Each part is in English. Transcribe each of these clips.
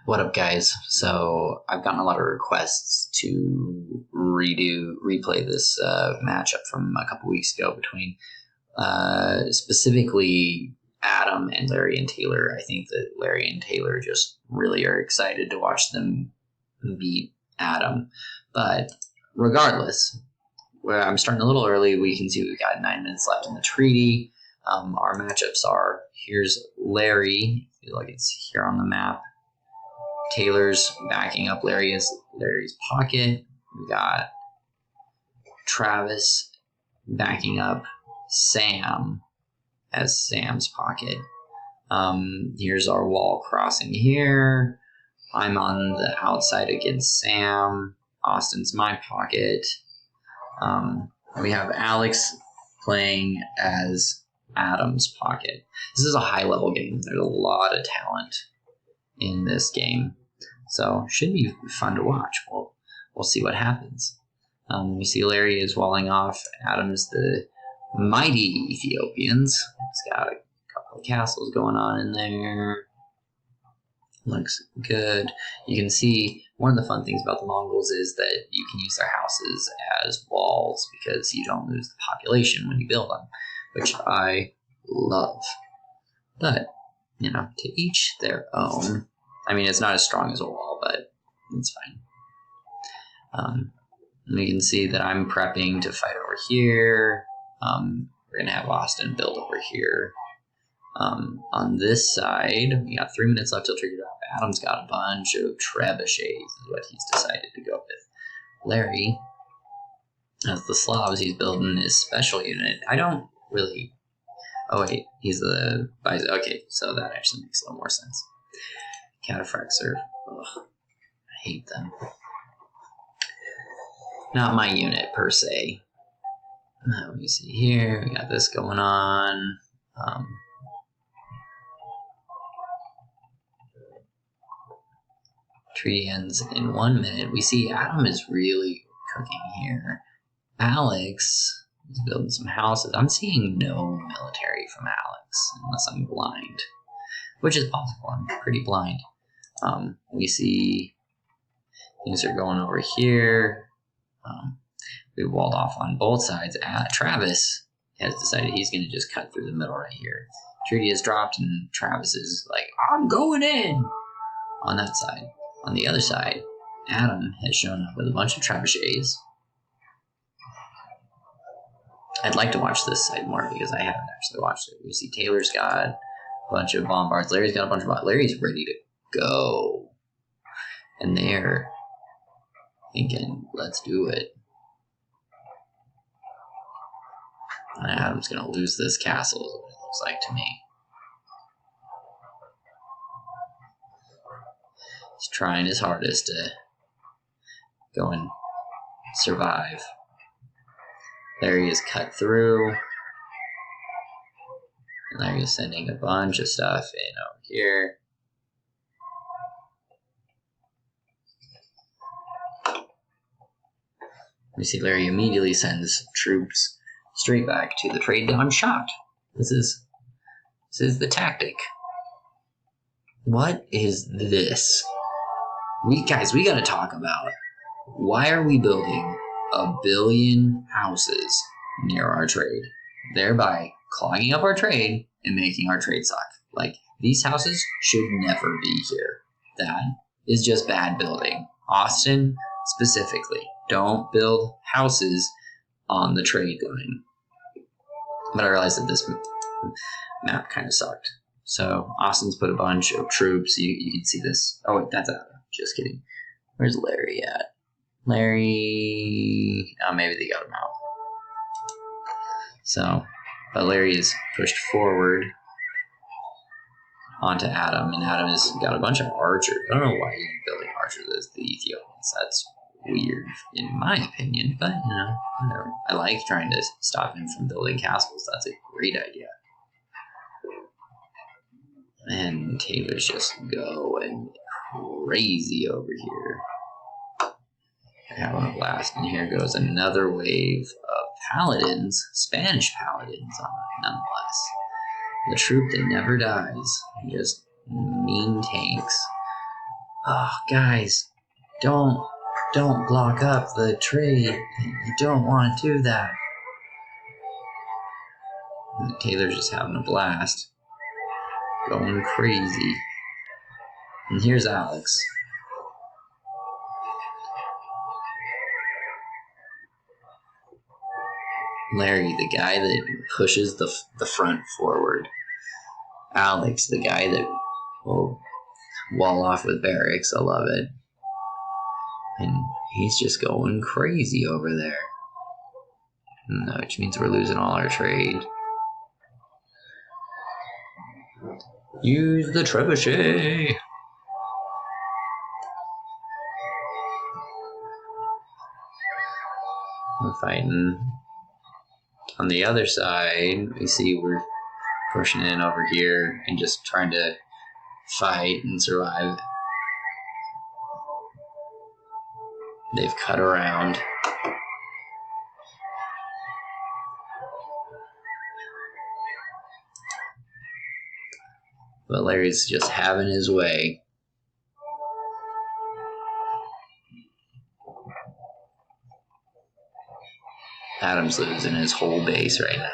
What up, guys? So I've gotten a lot of requests to replay this matchup from a couple weeks ago between specifically Adam and Larry and Taylor. I think that Larry and Taylor just really are excited to watch them beat Adam. But regardless, I'm starting a little early. We can see we've got 9 minutes left in the treaty. Our matchups are, here's Larry. I feel like it's here on the map. Taylor's backing up Larry's pocket. We got Travis backing up Sam as Sam's pocket. Here's our wall crossing here. I'm on the outside against Sam. Austin's my pocket. We have Alex playing as Adam's pocket. This is a high-level game. There's a lot of talent in this game, so should be fun to watch. We'll see what happens. We see Larry is walling off. Adam's the mighty Ethiopians. He's got a couple of castles going on in there. Looks good. You can see one of the fun things about the Mongols is that you can use their houses as walls because you don't lose the population when you build them, which I love. But to each their own. I mean, it's not as strong as a wall, but it's fine. We can see that I'm prepping to fight over here. We're going to have Austin build over here. On this side, we got 3 minutes left till trigger drop. Adam's got a bunch of trebuchets, is what he's decided to go with. Larry, as the Slavs, he's building his special unit. I don't really... Oh, wait, he's the... Okay, so that actually makes a little more sense. Cataphracts are... Ugh, I hate them. Not my unit, per se. Let me see here. We got this going on. Tree ends in 1 minute. We see Adam is really cooking here. Alex is building some houses. I'm seeing no military from Alex, unless I'm blind. Which is possible. I'm pretty blind. We see things are going over here. We walled off on both sides. Travis has decided he's going to just cut through the middle right here. Treaty is dropped, and Travis is like, I'm going in! On that side. On the other side, Adam has shown up with a bunch of trebuchets. I'd like to watch this side more because I haven't actually watched it. We see Taylor's got a bunch of bombards. Larry's got a bunch of bombards. Larry's ready to go. And they're thinking, let's do it. And Adam's going to lose this castle, is what it looks like to me. He's trying his hardest to go and survive. Larry is cut through. And Larry is sending a bunch of stuff in over here. We see Larry immediately sends troops straight back to the trade. I'm shocked. This is the tactic. What is this? We gotta talk about, why are we building 1 billion houses near our trade, thereby clogging up our trade and making our trade suck? Like, these houses should never be here. That is just bad building. Austin, specifically, don't build houses on the trade line. But I realized that this map kind of sucked. So Austin's put a bunch of troops. You can see this. Oh, wait, that's Adam. Just kidding. Where's Larry at? Larry... Oh, maybe they got him out. So, but Larry is pushed forward onto Adam, and Adam has got a bunch of archers. I don't know why he's building archers as the Ethiopians. That's weird, in my opinion, but, whatever. I like trying to stop him from building castles. That's a great idea. And Taylor's just going crazy over here. They're having a blast, and here goes another wave of paladins, Spanish paladins on it, nonetheless. The troop that never dies, just mean tanks. Oh, guys, don't block up the tree. You don't want to do that. And Taylor's just having a blast. Going crazy. And here's Alex. Larry, the guy that pushes the front forward. Alex, the guy that will wall off with barracks. I love it. And he's just going crazy over there. Which means we're losing all our trade. Use the trebuchet. We're fighting. On the other side, we see we're pushing in over here and just trying to fight and survive. They've cut around. But Larry's just having his way. Adam's losing his whole base right now.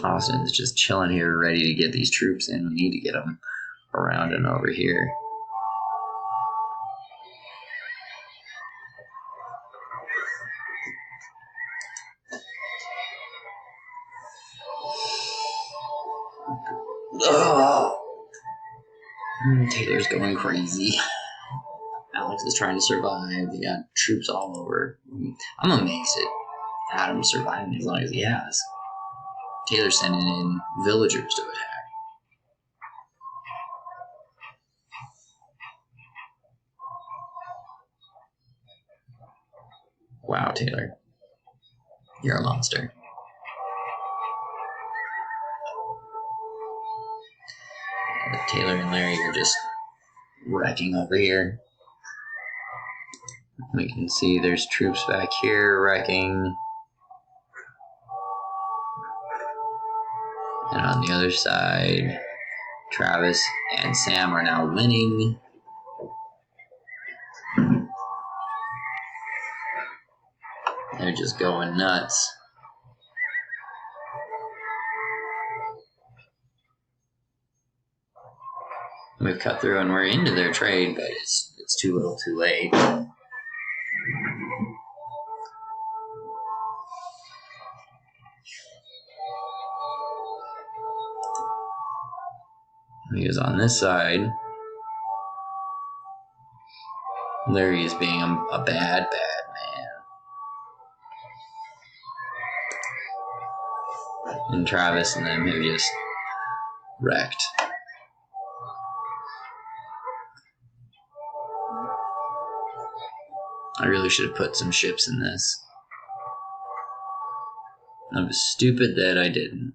Austin's just chilling here, ready to get these troops in. We need to get them around and over here. Oh. Taylor's going crazy. Alex is trying to survive. They got troops all over. I'm amazed at Adam surviving as long as he has. Taylor's sending in villagers to attack. Wow, Taylor. You're a monster. Taylor and Larry are just wrecking over here. We can see there's troops back here wrecking. And on the other side, Travis and Sam are now winning. They're just going nuts. We've cut through and we're into their trade, but it's too little too late. Because on this side, Larry is being a bad man. And Travis and them have just wrecked. I really should have put some ships in this. I was stupid that I didn't.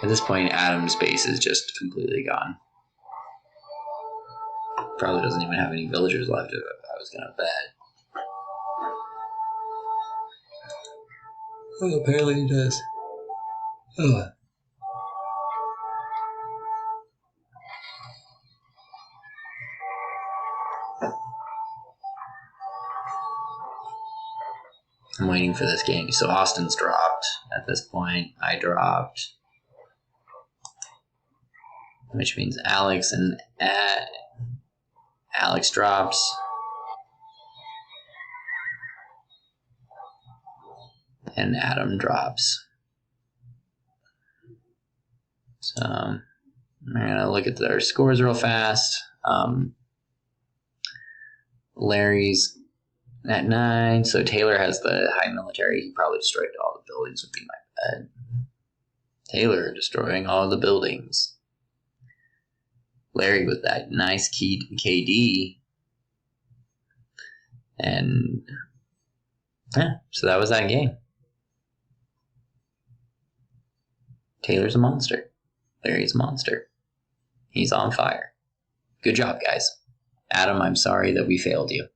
At this point, Adam's base is just completely gone. Probably doesn't even have any villagers left, if I was gonna bet. Oh, apparently he does. Oh. I'm waiting for this game. So Austin's dropped at this point. I dropped. Which means Alex and Alex drops. And Adam drops. So I'm gonna look at their scores real fast. Larry's at 9, so Taylor has the high military. He probably destroyed all the buildings, would be my bet. Taylor destroying all the buildings. Larry with that nice KD. And yeah, so that was that game. Taylor's a monster. Larry's a monster. He's on fire. Good job, guys. Adam, I'm sorry that we failed you.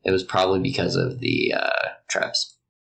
It was probably because of the traps.